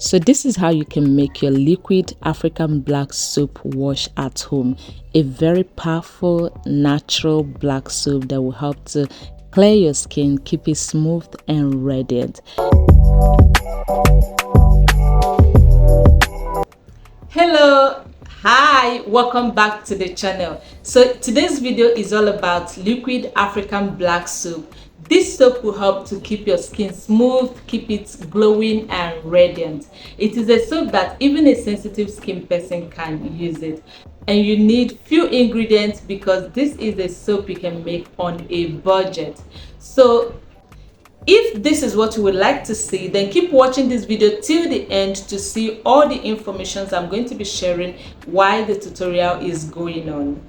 So this is how you can make your liquid African black soap wash at home. A very powerful natural black soap that will help to clear your skin, keep it smooth and radiant. Hello, hi, welcome back to the channel. So today's video is all about liquid African black soap. This soap will help to keep your skin smooth, keep it glowing and radiant. It is a soap that even a sensitive skin person can use it. And you need few ingredients because this is a soap you can make on a budget. So if this is what you would like to see, then keep watching this video till the end to see all the information I'm going to be sharing while the tutorial is going on.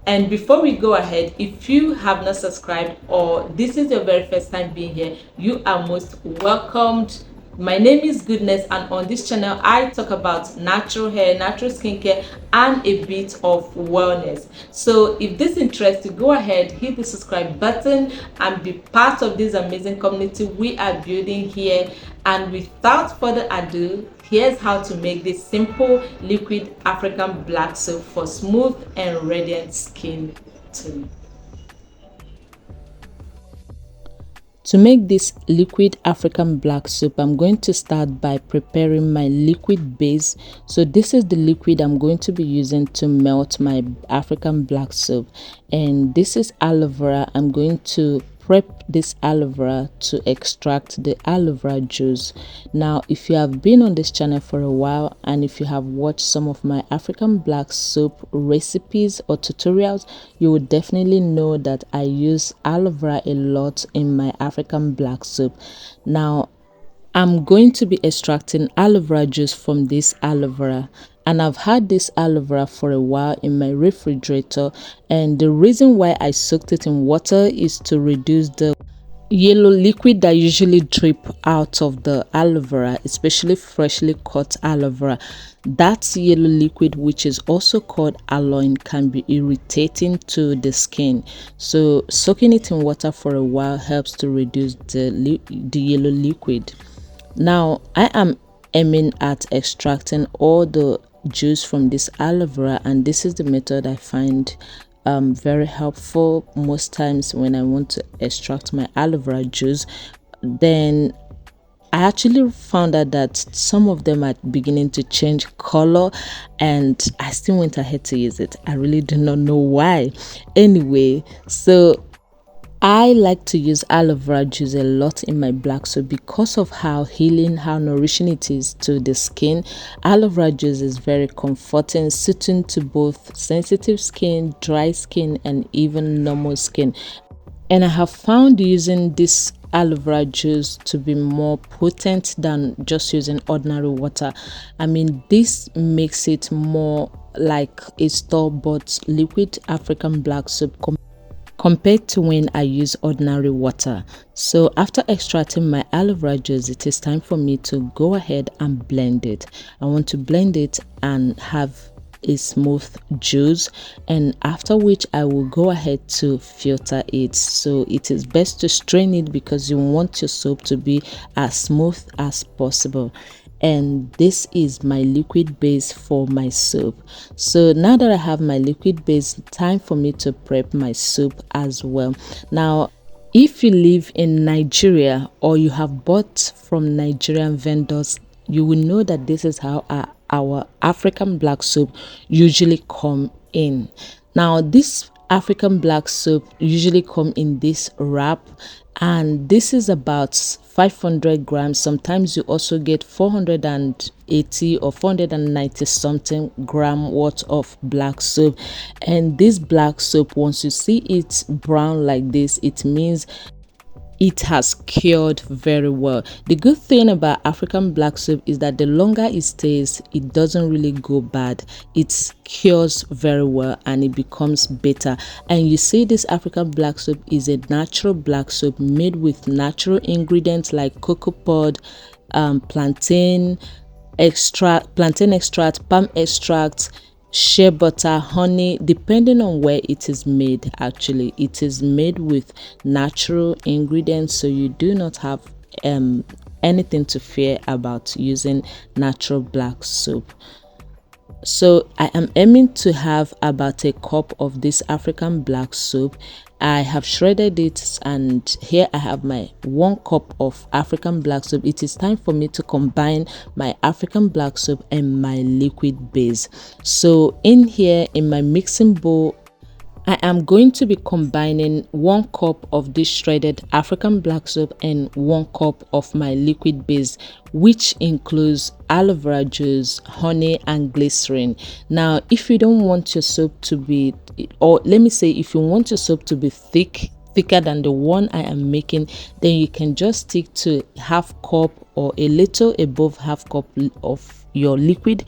And before we go ahead, if you have not subscribed or this is your very first time being here, you are most welcomed. My name is Goodness, and on this channel I talk about natural hair, natural skincare and a bit of wellness. So if this interests you, go ahead, hit the subscribe button and be part of this amazing community we are building here. And without further ado, here's how to make this simple liquid African black soap for smooth and radiant skin tone. To make this liquid African black soap, I'm going to start by preparing my liquid base. So this is the liquid I'm going to be using to melt my African black soap. And this is aloe vera. I'm going to prep this aloe vera to extract the aloe vera juice. Now, if you have been on this channel for a while and if you have watched some of my African black soap recipes or tutorials, you would definitely know that I use aloe vera a lot in my African black soap. Now, I'm going to be extracting aloe vera juice from this aloe vera, and I've had this aloe vera for a while in my refrigerator, and the reason why I soaked it in water is to reduce the yellow liquid that usually drip out of the aloe vera, especially freshly cut aloe vera. That yellow liquid, which is also called ALOE, can be irritating to the skin. So soaking it in water for a while helps to reduce the yellow liquid. Now I am aiming at extracting all the juice from this aloe vera, and this is the method I find very helpful most times when I want to extract my aloe vera juice. Then I actually found out that some of them are beginning to change color, and I still went ahead to use it. I really do not know why. Anyway, so I like to use aloe vera juice a lot in my black soap because of how healing, how nourishing it is to the skin. Aloe vera juice is very comforting, suiting to both sensitive skin, dry skin, and even normal skin. And I have found using this aloe vera juice to be more potent than just using ordinary water. I mean, this makes it more like a store-bought liquid African black soap compared to when I use ordinary water. So after extracting my aloe vera juice, it is time for me to go ahead and blend it. I want to blend it and have a smooth juice, and after which I will go ahead to filter it. So it is best to strain it because you want your soap to be as smooth as possible. And this is my liquid base for my soap. So now that I have my liquid base, time for me to prep my soap as well. Now, if you live in Nigeria or you have bought from Nigerian vendors, you will know that this is how our African black soap usually come in. Now, this African black soap usually come in this wrap, and this is about 500 grams. Sometimes you also get 480 or 490 something gram worth of black soap. And this black soap, once you see it brown like this, it means it has cured very well. The good thing about African black soap is that the longer it stays, it doesn't really go bad. It cures very well and it becomes better. And you see, this African black soap is a natural black soap made with natural ingredients like cocoa pod, plantain extract, palm extract, shea butter, honey, depending on where it is made. Actually, it is made with natural ingredients, so you do not have anything to fear about using natural black soap. So I am aiming to have about a cup of this African black soap. I have shredded it, and here I have my 1 cup of African black soap. It is time for me to combine my African black soap and my liquid base. So in here, in my mixing bowl, I am going to be combining 1 cup of this shredded African black soap and 1 cup of my liquid base, which includes aloe vera juice, honey, and glycerin. Now, if you don't want your soap to be, or let me say, if you want your soap to be thicker than the one I am making, then you can just stick to half cup or a little above half cup of your liquid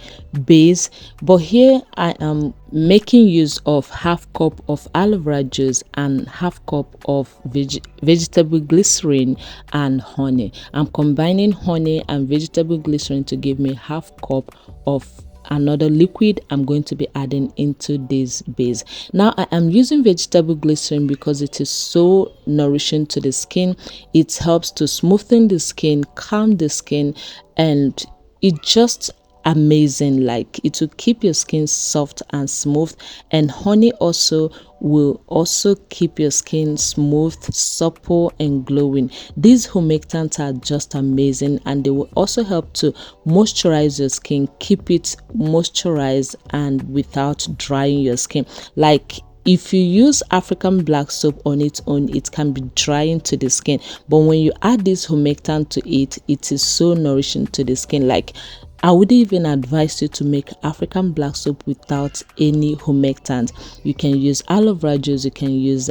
base. But here I am making use of half cup of aloe vera juice and half cup of vegetable glycerin and honey. I'm combining honey and vegetable glycerin to give me half cup of another liquid I'm going to be adding into this base. Now I am using vegetable glycerin because it is so nourishing to the skin. It helps to smoothen the skin, calm the skin, and it just amazing. Like, it will keep your skin soft and smooth, and honey also will also keep your skin smooth, supple, and glowing. These humectants are just amazing, and they will also help to moisturize your skin, keep it moisturized and without drying your skin. Like, if you use African black soap on its own, it can be drying to the skin, but when you add this humectant to it, it is so nourishing to the skin. Like, I would even advise you to make African black soap without any humectant. You can use aloe vera juice, you can use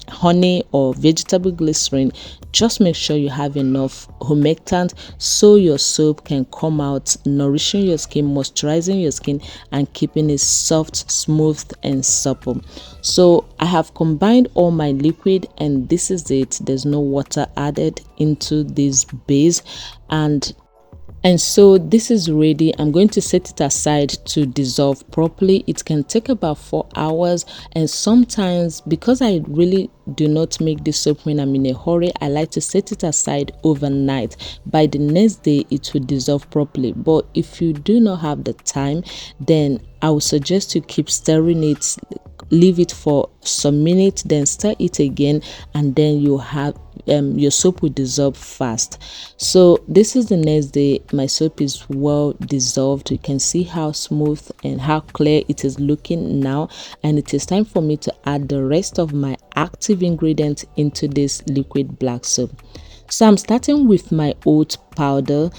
honey or vegetable glycerin. Just make sure you have enough humectant so your soap can come out nourishing your skin, moisturizing your skin, and keeping it soft, smooth, and supple. So I have combined all my liquid, and this is it. There's no water added into this base, and so this is ready. I'm going to set it aside to dissolve properly. It can take about 4 hours, and sometimes, because I really do not make this soap when I'm in a hurry, I like to set it aside overnight. By the next day it will dissolve properly. But if you do not have the time, then I would suggest you keep stirring it, leave it for some minutes, then stir it again, and then you have your soap will dissolve fast. So this is the next day. My soap is well dissolved. You can see how smooth and how clear it is looking now, and it is time for me to add the rest of my active ingredient into this liquid black soap. So I'm starting with my oat powder.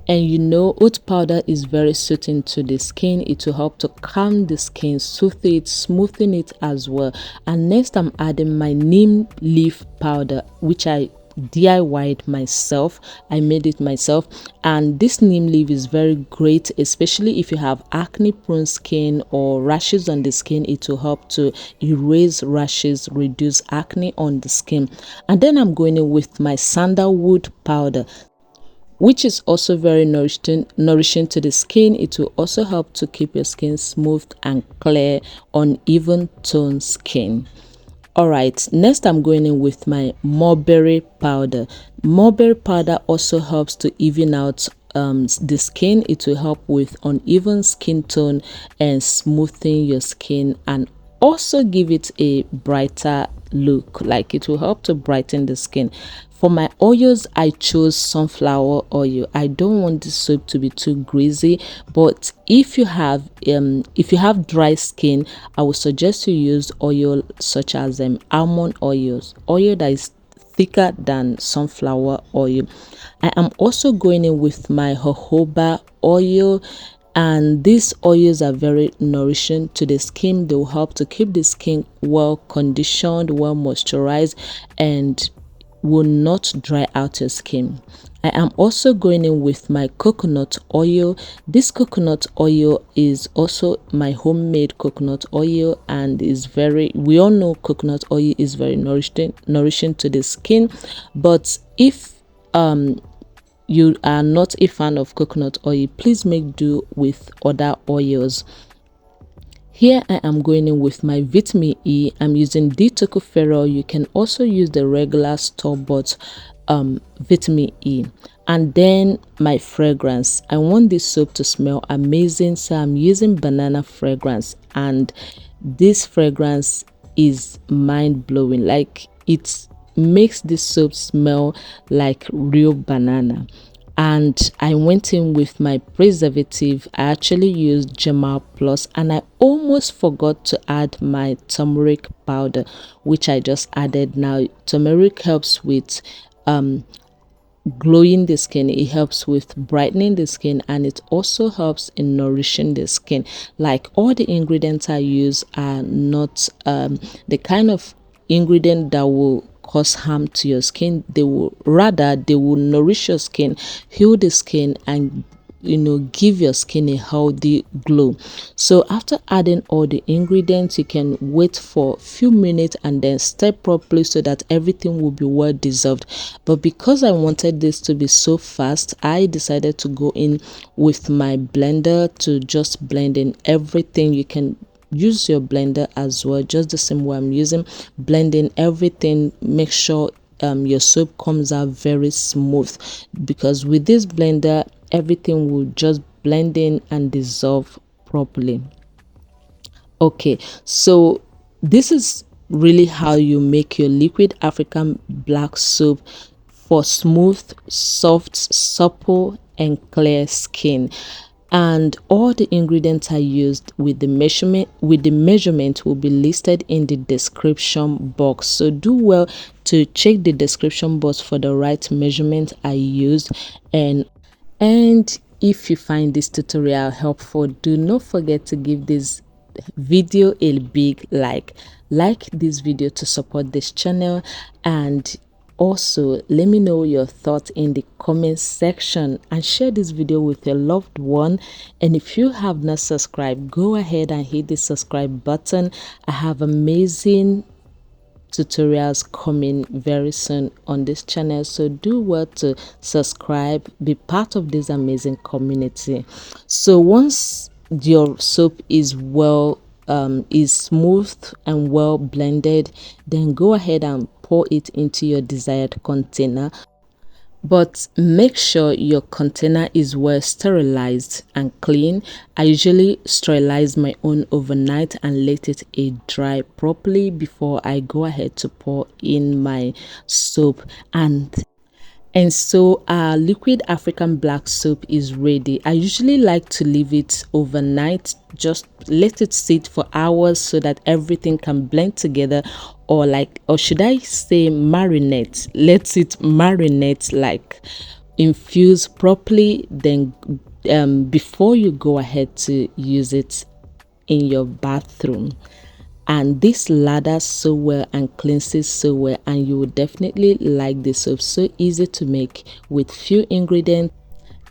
And you know, oat powder is very soothing to the skin. It will help to calm the skin, soothe it, smoothen it as well. And next, I'm adding my neem leaf powder, which I DIY'd myself. I made it myself, and this neem leaf is very great, especially if you have acne prone skin or rashes on the skin. It will help to erase rashes, reduce acne on the skin. And then I'm going in with my sandalwood powder, which is also very nourishing to the skin. It will also help to keep your skin smooth and clear on even tone skin. All right, next I'm going in with my mulberry powder. Mulberry powder also helps to even out the skin. It will help with uneven skin tone and smoothing your skin, and also give it a brighter look. Like, it will help to brighten the skin. For my oils, I chose sunflower oil. I don't want the soap to be too greasy, but if you have dry skin, I would suggest you use oil such as almond oils, oil that is thicker than sunflower oil. I am also going in with my jojoba oil, and these oils are very nourishing to the skin. They will help to keep the skin well conditioned, well moisturized, and will not dry out your skin. I am also going in with my coconut oil. This coconut oil is also my homemade coconut oil, and we all know coconut oil is very nourishing to the skin. But if you are not a fan of coconut oil, please make do with other oils. Here I am going in with my vitamin E. I'm using D-tocopherol. You can also use the regular store-bought vitamin E. And then my fragrance, I want this soap to smell amazing, so I'm using banana fragrance, and this fragrance is mind-blowing. Like, it makes this soap smell like real banana. And I went in with my preservative. I actually used Gemal Plus, and I almost forgot to add my turmeric powder, which I just added now. Turmeric helps with glowing the skin, it helps with brightening the skin, and it also helps in nourishing the skin. Like, all the ingredients I use are not the kind of ingredient that will cause harm to your skin. They will nourish your skin, heal the skin, and give your skin a healthy glow. So after adding all the ingredients, you can wait for a few minutes and then stir properly so that everything will be well dissolved. But because I wanted this to be so fast, I decided to go in with my blender to just blend in everything. You can use your blender as well, just the same way I'm using. Blend in everything, make sure your soap comes out very smooth, because with this blender everything will just blend in and dissolve properly. Okay, so this is really how you make your liquid African black soap for smooth, soft, supple, and clear skin. And all the ingredients I used with the measurement will be listed in the description box. So do well to check the description box for the right measurement I used. And if you find this tutorial helpful, do not forget to give this video a big like this video to support this channel, and also let me know your thoughts in the comment section, and share this video with your loved one. And if you have not subscribed, go ahead and hit the subscribe button. I have amazing tutorials coming very soon on this channel, so do well to subscribe, be part of this amazing community. So once your soap is is smooth and well blended, then go ahead and pour it into your desired container. But make sure your container is well sterilized and clean. I usually sterilize my own overnight and let it dry properly before I go ahead to pour in my soap. And so our liquid African black soap is ready. I usually like to leave it overnight, just let it sit for hours so that everything can blend together, or should I say marinate. Let it marinate, like infuse properly, then before you go ahead to use it in your bathroom. And this lathers so well and cleanses so well, and you will definitely like this soap. So easy to make with few ingredients,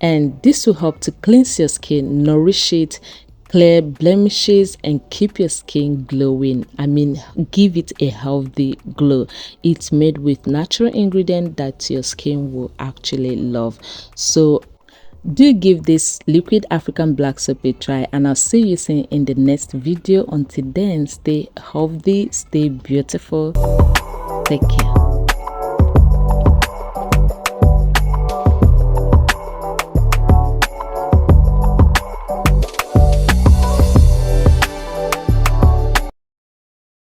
and this will help to cleanse your skin, nourish it, clear blemishes, and keep your skin glowing. I mean, give it a healthy glow. It's made with natural ingredients that your skin will actually love. So do give this liquid African black soap a try, and I'll see you soon in the next video. Until then, stay healthy, stay beautiful, take care.